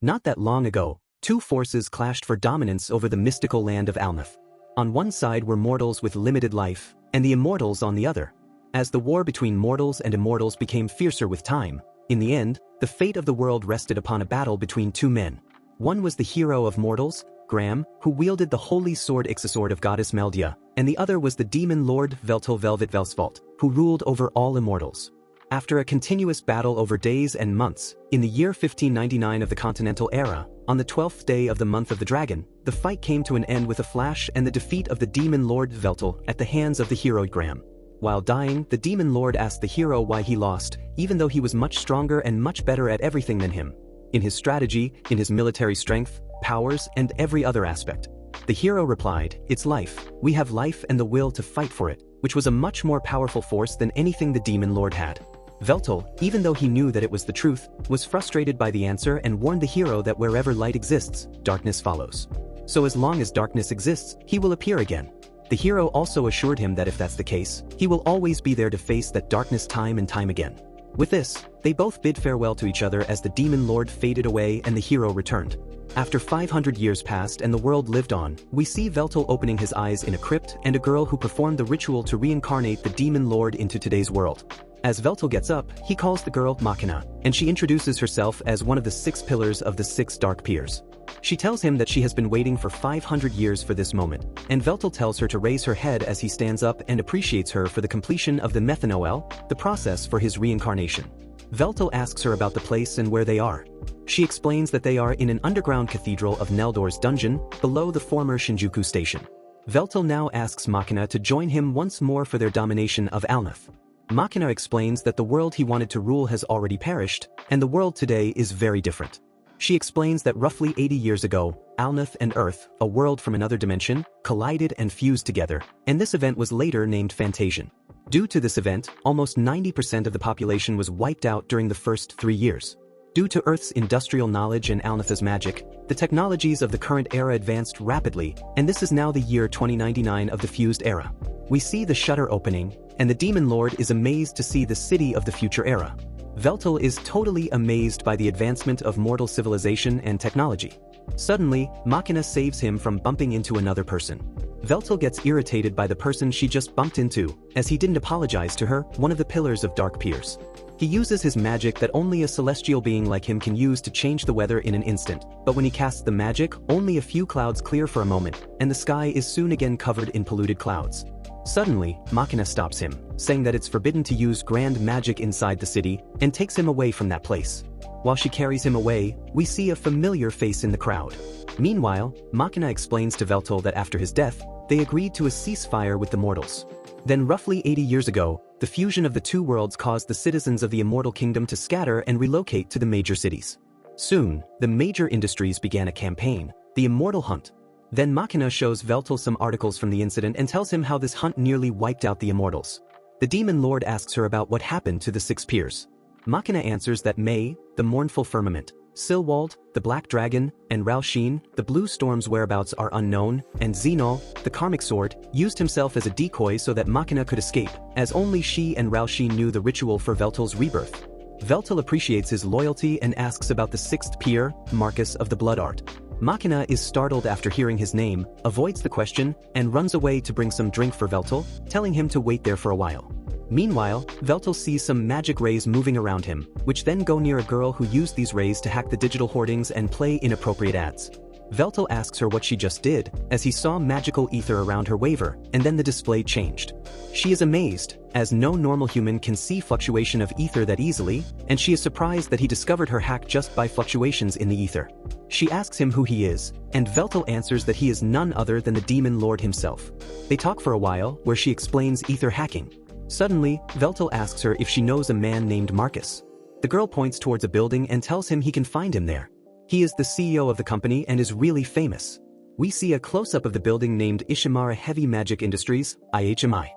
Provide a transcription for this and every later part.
Not that long ago, two forces clashed for dominance over the mystical land of Alnath. On one side were mortals with limited life, and the immortals on the other. As the war between mortals and immortals became fiercer with time, in the end, the fate of the world rested upon a battle between two men. One was the hero of mortals, Gram, who wielded the holy sword Ixisword of goddess Meldia, and the other was the demon lord Veltal Velvet Velsvalt, who ruled over all immortals. After a continuous battle over days and months, in the year 1599 of the Continental Era, on the 12th day of the month of the dragon, the fight came to an end with a flash and the defeat of the demon lord Veltal at the hands of the hero Gram. While dying, the demon lord asked the hero why he lost, even though he was much stronger and much better at everything than him. In his strategy, in his military strength, powers, and every other aspect. The hero replied, "It's life. We have life and the will to fight for it," which was a much more powerful force than anything the demon lord had. Veltal, even though he knew that it was the truth, was frustrated by the answer and warned the hero that wherever light exists, darkness follows. So as long as darkness exists, he will appear again. The hero also assured him that if that's the case, he will always be there to face that darkness time and time again. With this, they both bid farewell to each other as the demon lord faded away and the hero returned. After 500 years passed and the world lived on, we see Veltal opening his eyes in a crypt and a girl who performed the ritual to reincarnate the demon lord into today's world. As Veltal gets up, he calls the girl Machina, and she introduces herself as one of the 6 pillars of the 6 dark peers. She tells him that she has been waiting for 500 years for this moment, and Veltal tells her to raise her head as he stands up and appreciates her for the completion of the Methanoel, the process for his reincarnation. Veltal asks her about the place and where they are. She explains that they are in an underground cathedral of Neldor's dungeon, below the former Shinjuku station. Veltal now asks Machina to join him once more for their domination of Alnath. Machina explains that the world he wanted to rule has already perished, and the world today is very different. She explains that roughly 80 years ago, Alnath and Earth, a world from another dimension, collided and fused together, and this event was later named Fantasian. Due to this event, almost 90% of the population was wiped out during the first 3 years. Due to Earth's industrial knowledge and Alnath's magic, the technologies of the current era advanced rapidly, and this is now the year 2099 of the fused era. We see the shutter opening, and the demon lord is amazed to see the city of the future era. Veltal is totally amazed by the advancement of mortal civilization and technology. Suddenly, Machina saves him from bumping into another person. Veltal gets irritated by the person she just bumped into, as he didn't apologize to her, one of the pillars of dark peers. He uses his magic that only a celestial being like him can use to change the weather in an instant, but when he casts the magic, only a few clouds clear for a moment, and the sky is soon again covered in polluted clouds. Suddenly, Machina stops him, saying that it's forbidden to use grand magic inside the city, and takes him away from that place. While she carries him away, we see a familiar face in the crowd. Meanwhile, Machina explains to Veltal that after his death, they agreed to a ceasefire with the mortals. Then roughly 80 years ago, the fusion of the two worlds caused the citizens of the immortal kingdom to scatter and relocate to the major cities. Soon, the major industries began a campaign, the Immortal Hunt. Then Machina shows Veltal some articles from the incident and tells him how this hunt nearly wiped out the immortals. The demon lord asks her about what happened to the 6 peers. Machina answers that May, the mournful firmament, Silwald, the black dragon, and Ralsheen, the blue storm's whereabouts are unknown, and Xenol, the karmic sword, used himself as a decoy so that Machina could escape, as only she and Ralsheen knew the ritual for Veltal's rebirth. Veltal appreciates his loyalty and asks about the 6th peer, Marcus of the Blood Art. Machina is startled after hearing his name, avoids the question, and runs away to bring some drink for Veltal, telling him to wait there for a while. Meanwhile, Veltal sees some magic rays moving around him, which then go near a girl who used these rays to hack the digital hoardings and play inappropriate ads. Veltal asks her what she just did, as he saw magical ether around her waver, and then the display changed. She is amazed, as no normal human can see fluctuation of ether that easily, and she is surprised that he discovered her hack just by fluctuations in the ether. She asks him who he is, and Veltal answers that he is none other than the demon lord himself. They talk for a while, where she explains ether hacking. Suddenly, Veltal asks her if she knows a man named Marcus. The girl points towards a building and tells him he can find him there. He is the CEO of the company and is really famous. We see a close-up of the building named Ishimara Heavy Magic Industries, IHMI.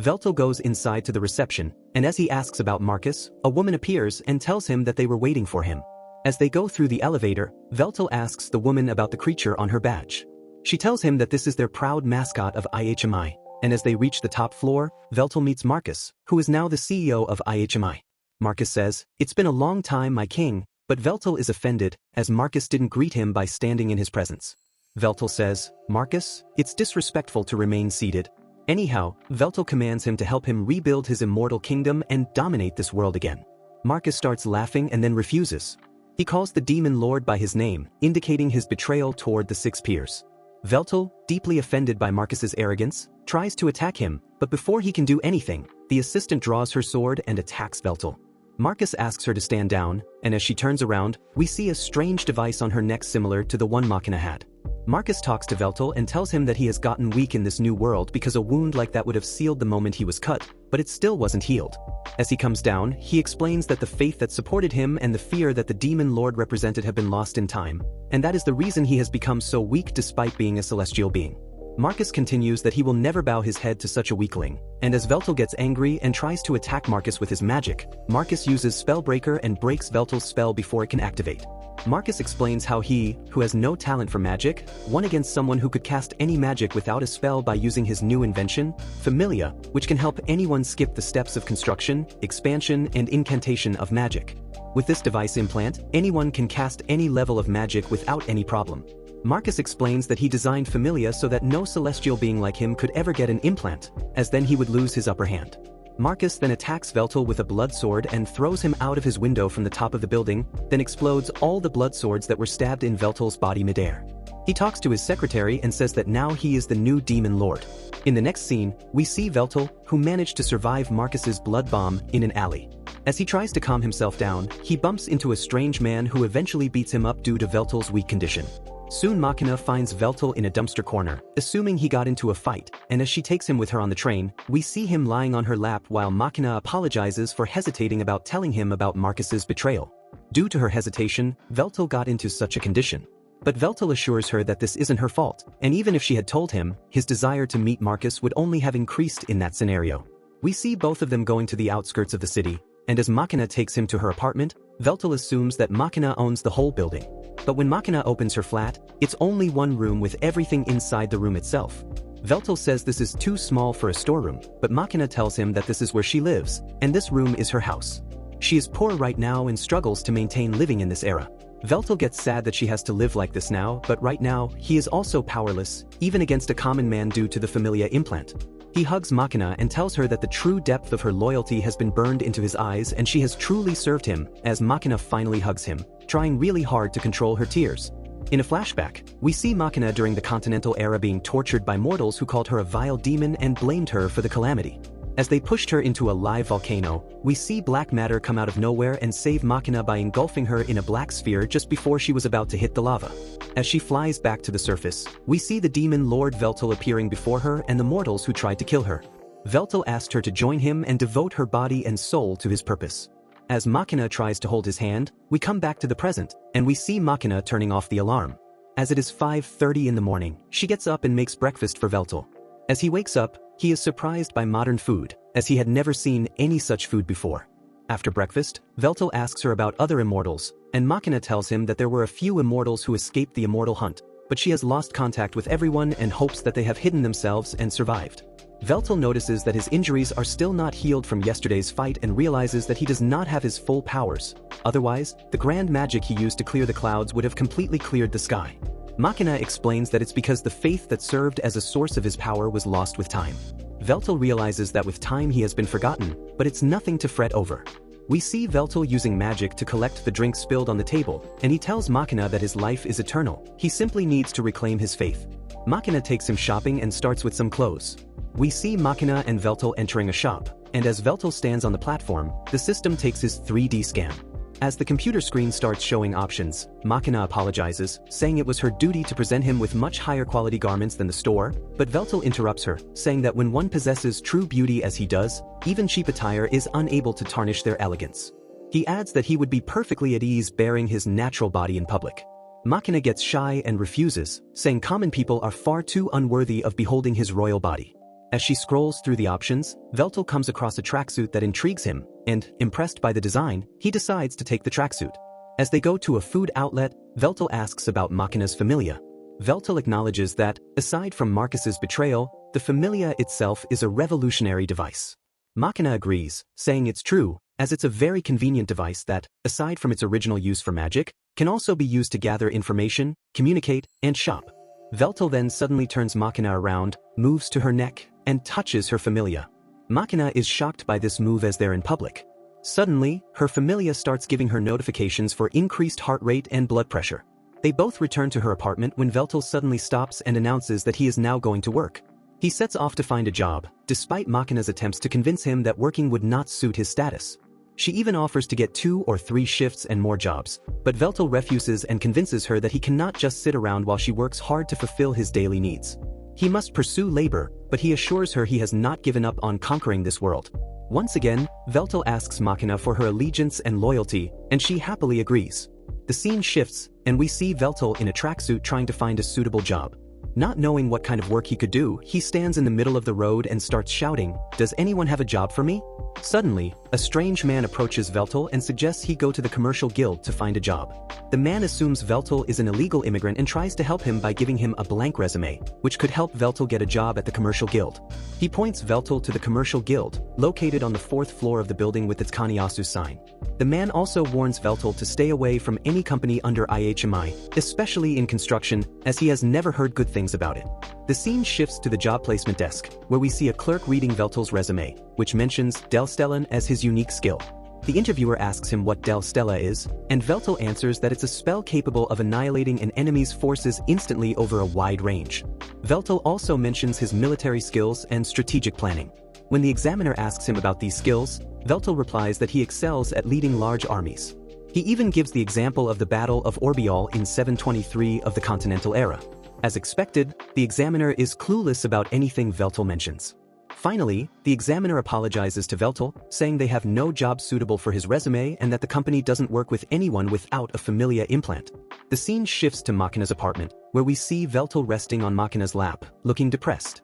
Veltal goes inside to the reception, and as he asks about Marcus, a woman appears and tells him that they were waiting for him. As they go through the elevator, Veltal asks the woman about the creature on her badge. She tells him that this is their proud mascot of IHMI, and as they reach the top floor, Veltal meets Marcus, who is now the CEO of IHMI. Marcus says, "It's been a long time, my king, But Veltel is offended, as Marcus didn't greet him by standing in his presence. Veltel says, "Marcus, it's disrespectful to remain seated." Anyhow, Veltel commands him to help him rebuild his immortal kingdom and dominate this world again. Marcus starts laughing and then refuses. He calls the demon lord by his name, indicating his betrayal toward the six peers. Veltel, deeply offended by Marcus's arrogance, tries to attack him, but before he can do anything, the assistant draws her sword and attacks Veltel. Marcus asks her to stand down, and as she turns around, we see a strange device on her neck similar to the one Machina had. Marcus talks to Veltel and tells him that he has gotten weak in this new world because a wound like that would have sealed the moment he was cut, but it still wasn't healed. As he comes down, he explains that the faith that supported him and the fear that the demon lord represented have been lost in time, and that is the reason he has become so weak despite being a celestial being. Marcus continues that he will never bow his head to such a weakling, and as Veltel gets angry and tries to attack Marcus with his magic, Marcus uses Spellbreaker and breaks Veltel's spell before it can activate. Marcus explains how he, who has no talent for magic, won against someone who could cast any magic without a spell by using his new invention, Familia, which can help anyone skip the steps of construction, expansion, and incantation of magic. With this device implant, anyone can cast any level of magic without any problem. Marcus explains that he designed Familia so that no celestial being like him could ever get an implant, as then he would lose his upper hand. Marcus then attacks Veltel with a blood sword and throws him out of his window from the top of the building, then explodes all the blood swords that were stabbed in Veltel's body midair. He talks to his secretary and says that now he is the new demon lord. In the next scene, we see Veltel, who managed to survive Marcus's blood bomb, in an alley. As he tries to calm himself down, he bumps into a strange man who eventually beats him up due to Veltel's weak condition. Soon Machina finds Veltel in a dumpster corner, assuming he got into a fight, and as she takes him with her on the train, we see him lying on her lap while Machina apologizes for hesitating about telling him about Marcus's betrayal. Due to her hesitation, Veltel got into such a condition. But Veltel assures her that this isn't her fault, and even if she had told him, his desire to meet Marcus would only have increased in that scenario. We see both of them going to the outskirts of the city, and as Machina takes him to her apartment, Veltel assumes that Machina owns the whole building. But when Machina opens her flat, it's only one room with everything inside the room itself. Veltel says this is too small for a storeroom, but Machina tells him that this is where she lives, and this room is her house. She is poor right now and struggles to maintain living in this era. Veltel gets sad that she has to live like this now, but right now, he is also powerless, even against a common man due to the Familia implant. He hugs Machina and tells her that the true depth of her loyalty has been burned into his eyes and she has truly served him, as Machina finally hugs him, trying really hard to control her tears. In a flashback, we see Machina during the Continental era being tortured by mortals who called her a vile demon and blamed her for the calamity. As they pushed her into a live volcano, we see black matter come out of nowhere and save Machina by engulfing her in a black sphere just before she was about to hit the lava. As she flies back to the surface, we see the demon Lord Veltel appearing before her and the mortals who tried to kill her. Veltel asked her to join him and devote her body and soul to his purpose. As Machina tries to hold his hand, we come back to the present, and we see Machina turning off the alarm. As it is 5:30 in the morning, she gets up and makes breakfast for Veltel. As he wakes up, he is surprised by modern food, as he had never seen any such food before. After breakfast, Veltel asks her about other immortals, and Machina tells him that there were a few immortals who escaped the immortal hunt, but she has lost contact with everyone and hopes that they have hidden themselves and survived. Veltel notices that his injuries are still not healed from yesterday's fight and realizes that he does not have his full powers. Otherwise, the grand magic he used to clear the clouds would have completely cleared the sky. Machina explains that it's because the faith that served as a source of his power was lost with time. Veltel realizes that with time he has been forgotten, but it's nothing to fret over. We see Veltel using magic to collect the drink spilled on the table, and he tells Machina that his life is eternal. He simply needs to reclaim his faith. Machina takes him shopping and starts with some clothes. We see Machina and Veltel entering a shop, and as Veltel stands on the platform, the system takes his 3D scan. As the computer screen starts showing options, Machina apologizes, saying it was her duty to present him with much higher quality garments than the store, but Veltel interrupts her, saying that when one possesses true beauty as he does, even cheap attire is unable to tarnish their elegance. He adds that he would be perfectly at ease bearing his natural body in public. Machina gets shy and refuses, saying common people are far too unworthy of beholding his royal body. As she scrolls through the options, Veltel comes across a tracksuit that intrigues him, and, impressed by the design, he decides to take the tracksuit. As they go to a food outlet, Veltel asks about Machina's Familia. Veltel acknowledges that, aside from Marcus's betrayal, the Familia itself is a revolutionary device. Machina agrees, saying it's true, as it's a very convenient device that, aside from its original use for magic, can also be used to gather information, communicate, and shop. Veltal then suddenly turns Machina around, moves to her neck, and touches her familia. Machina is shocked by this move as they're in public. Suddenly, her familia starts giving her notifications for increased heart rate and blood pressure. They both return to her apartment when Veltal suddenly stops and announces that he is now going to work. He sets off to find a job, despite Machina's attempts to convince him that working would not suit his status. She even offers to get 2 or 3 shifts and more jobs, but Veltal refuses and convinces her that he cannot just sit around while she works hard to fulfill his daily needs. He must pursue labor, but he assures her he has not given up on conquering this world. Once again, Veltal asks Machina for her allegiance and loyalty, and she happily agrees. The scene shifts, and we see Veltal in a tracksuit trying to find a suitable job. Not knowing what kind of work he could do, he stands in the middle of the road and starts shouting, "Does anyone have a job for me?" Suddenly, a strange man approaches Veltal and suggests he go to the commercial guild to find a job. The man assumes Veltal is an illegal immigrant and tries to help him by giving him a blank resume, which could help Veltal get a job at the commercial guild. He points Veltal to the commercial guild, located on the 4th floor of the building with its Kaniyasu sign. The man also warns Veltal to stay away from any company under IHMI, especially in construction, as he has never heard good things about it. The scene shifts to the job placement desk, where we see a clerk reading Veltal's resume, which mentions Del Stellan as his unique skill. The interviewer asks him what Del Stella is, and Veltal answers that it's a spell capable of annihilating an enemy's forces instantly over a wide range. Veltal also mentions his military skills and strategic planning. When the examiner asks him about these skills, Veltal replies that he excels at leading large armies. He even gives the example of the Battle of Orbial in 723 of the Continental Era. As expected, the examiner is clueless about anything Veltal mentions. Finally, the examiner apologizes to Veltal, saying they have no job suitable for his resume and that the company doesn't work with anyone without a familia implant. The scene shifts to Machina's apartment, where we see Veltal resting on Machina's lap, looking depressed.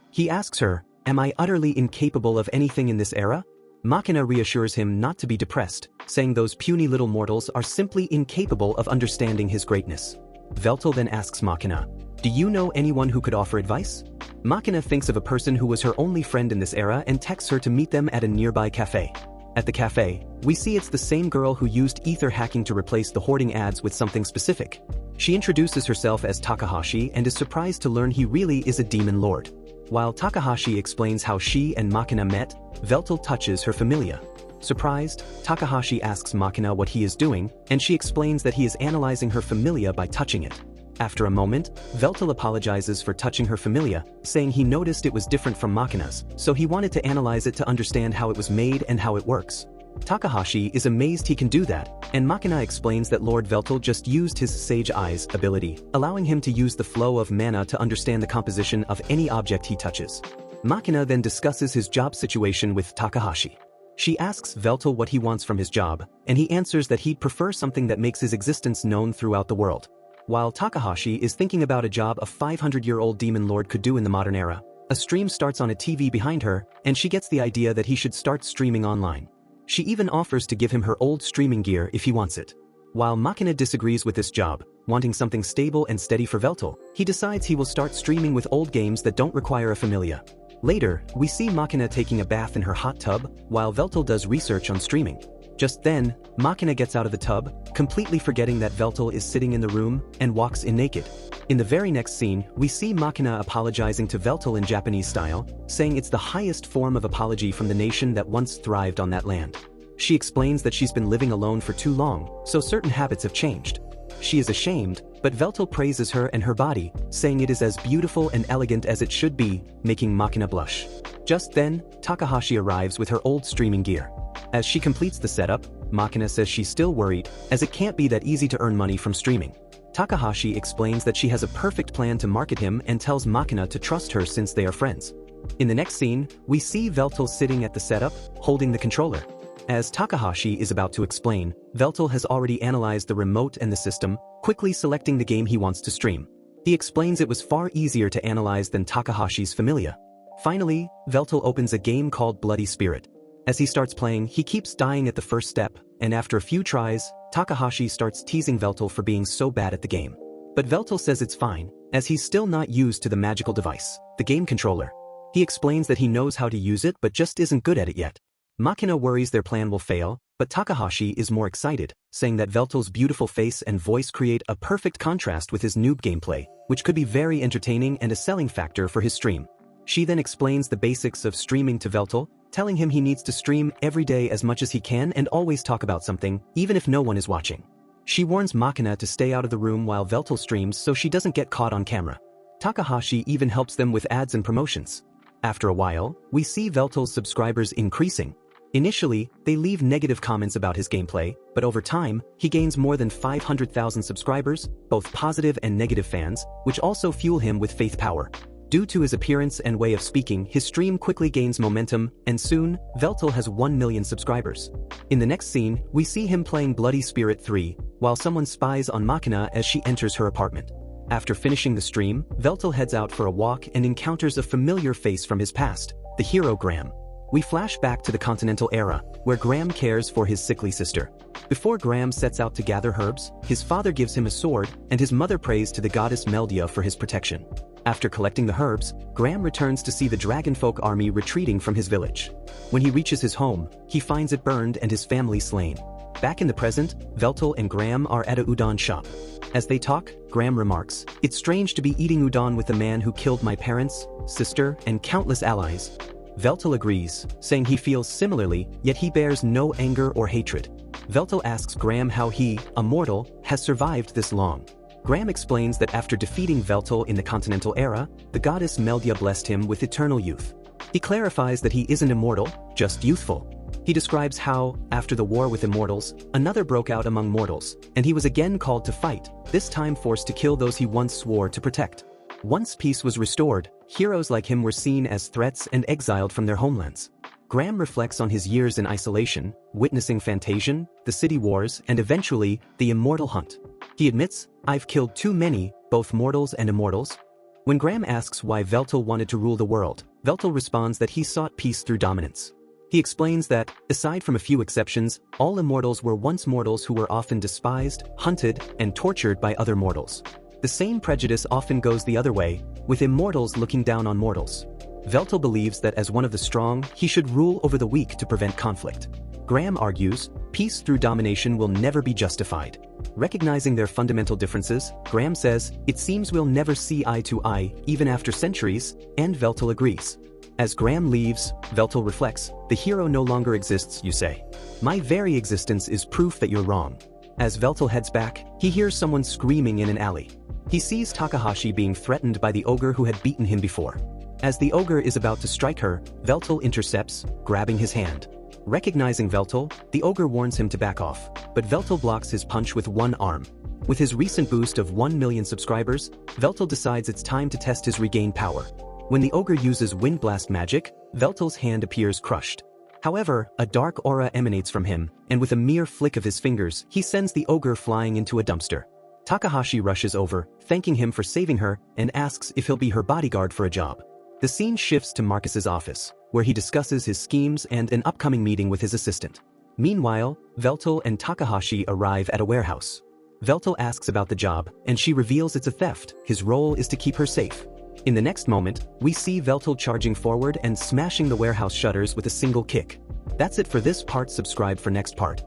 He asks her, "Am I utterly incapable of anything in this era?" Machina reassures him not to be depressed, saying those puny little mortals are simply incapable of understanding his greatness. Veltal then asks Machina, "Do you know anyone who could offer advice?" Machina thinks of a person who was her only friend in this era and texts her to meet them at a nearby cafe. At the cafe, we see it's the same girl who used ether hacking to replace the hoarding ads with something specific. She introduces herself as Takahashi and is surprised to learn he really is a demon lord. While Takahashi explains how she and Machina met, Veltal touches her familia. Surprised, Takahashi asks Machina what he is doing, and she explains that he is analyzing her familia by touching it. After a moment, Veltal apologizes for touching her familia, saying he noticed it was different from Machina's, so he wanted to analyze it to understand how it was made and how it works. Takahashi is amazed he can do that, and Machina explains that Lord Veltal just used his Sage Eyes ability, allowing him to use the flow of mana to understand the composition of any object he touches. Machina then discusses his job situation with Takahashi. She asks Veltal what he wants from his job, and he answers that he'd prefer something that makes his existence known throughout the world. While Takahashi is thinking about a job a 500-year-old demon lord could do in the modern era, a stream starts on a TV behind her, and she gets the idea that he should start streaming online. She even offers to give him her old streaming gear if he wants it. While Machina disagrees with this job, wanting something stable and steady for Veltal, he decides he will start streaming with old games that don't require a familia. Later, we see Machina taking a bath in her hot tub, while Veltal does research on streaming. Just then, Machina gets out of the tub, completely forgetting that Veltal is sitting in the room, and walks in naked. In the very next scene, we see Machina apologizing to Veltal in Japanese style, saying it's the highest form of apology from the nation that once thrived on that land. She explains that she's been living alone for too long, so certain habits have changed. She is ashamed, but Veltal praises her and her body, saying it is as beautiful and elegant as it should be, making Machina blush. Just then, Takahashi arrives with her old streaming gear. As she completes the setup, Machina says she's still worried, as it can't be that easy to earn money from streaming. Takahashi explains that she has a perfect plan to market him and tells Machina to trust her since they are friends. In the next scene, we see Veltal sitting at the setup, holding the controller. As Takahashi is about to explain, Veltal has already analyzed the remote and the system, quickly selecting the game he wants to stream. He explains it was far easier to analyze than Takahashi's familia. Finally, Veltal opens a game called Bloody Spirit. As he starts playing, he keeps dying at the first step, and after a few tries, Takahashi starts teasing Veltal for being so bad at the game. But Veltal says it's fine, as he's still not used to the magical device, the game controller. He explains that he knows how to use it but just isn't good at it yet. Makina worries their plan will fail, but Takahashi is more excited, saying that Veltal's beautiful face and voice create a perfect contrast with his noob gameplay, which could be very entertaining and a selling factor for his stream. She then explains the basics of streaming to Veltal, telling him he needs to stream every day as much as he can and always talk about something, even if no one is watching. She warns Makina to stay out of the room while Veltal streams so she doesn't get caught on camera. Takahashi even helps them with ads and promotions. After a while, we see Veltal's subscribers increasing. Initially, they leave negative comments about his gameplay, but over time, he gains more than 500,000 subscribers, both positive and negative fans, which also fuel him with faith power. Due to his appearance and way of speaking, his stream quickly gains momentum, and soon, Veltal has 1 million subscribers. In the next scene, we see him playing Bloody Spirit 3, while someone spies on Makina as she enters her apartment. After finishing the stream, Veltal heads out for a walk and encounters a familiar face from his past, the hero Graham. We flash back to the Continental era, where Graham cares for his sickly sister. Before Graham sets out to gather herbs, his father gives him a sword, and his mother prays to the goddess Meldia for his protection. After collecting the herbs, Graham returns to see the dragonfolk army retreating from his village. When he reaches his home, he finds it burned and his family slain. Back in the present, Veltal and Graham are at a udon shop. As they talk, Graham remarks, "It's strange to be eating udon with the man who killed my parents, sister, and countless allies." Veltal agrees, saying he feels similarly, yet he bears no anger or hatred. Veltal asks Graham how he, a mortal, has survived this long. Graham explains that after defeating Veltal in the Continental era, the goddess Meldia blessed him with eternal youth. He clarifies that he isn't immortal, just youthful. He describes how, after the war with immortals, another broke out among mortals, and he was again called to fight, this time forced to kill those he once swore to protect. Once peace was restored, heroes like him were seen as threats and exiled from their homelands. Graham reflects on his years in isolation, witnessing Fantasian, the city wars, and eventually, the immortal hunt. He admits, "I've killed too many, both mortals and immortals." When Graham asks why Veltal wanted to rule the world, Veltal responds that he sought peace through dominance. He explains that, aside from a few exceptions, all immortals were once mortals who were often despised, hunted, and tortured by other mortals. The same prejudice often goes the other way, with immortals looking down on mortals. Veltal believes that as one of the strong, he should rule over the weak to prevent conflict. Graham argues, peace through domination will never be justified. Recognizing their fundamental differences, Graham says, "It seems we'll never see eye to eye, even after centuries," and Veltal agrees. As Graham leaves, Veltal reflects, "The hero no longer exists, you say. My very existence is proof that you're wrong." As Veltal heads back, he hears someone screaming in an alley. He sees Takahashi being threatened by the ogre who had beaten him before. As the ogre is about to strike her, Veltal intercepts, grabbing his hand. Recognizing Veltal, the ogre warns him to back off, but Veltal blocks his punch with one arm. With his recent boost of 1 million subscribers, Veltal decides it's time to test his regained power. When the ogre uses Wind Blast magic, Veltal's hand appears crushed. However, a dark aura emanates from him, and with a mere flick of his fingers, he sends the ogre flying into a dumpster. Takahashi rushes over, thanking him for saving her, and asks if he'll be her bodyguard for a job. The scene shifts to Marcus's office, where he discusses his schemes and an upcoming meeting with his assistant. Meanwhile, Veltal and Takahashi arrive at a warehouse. Veltal asks about the job, and she reveals it's a theft. His role is to keep her safe. In the next moment, we see Veltal charging forward and smashing the warehouse shutters with a single kick. That's it for this part. Subscribe for next part.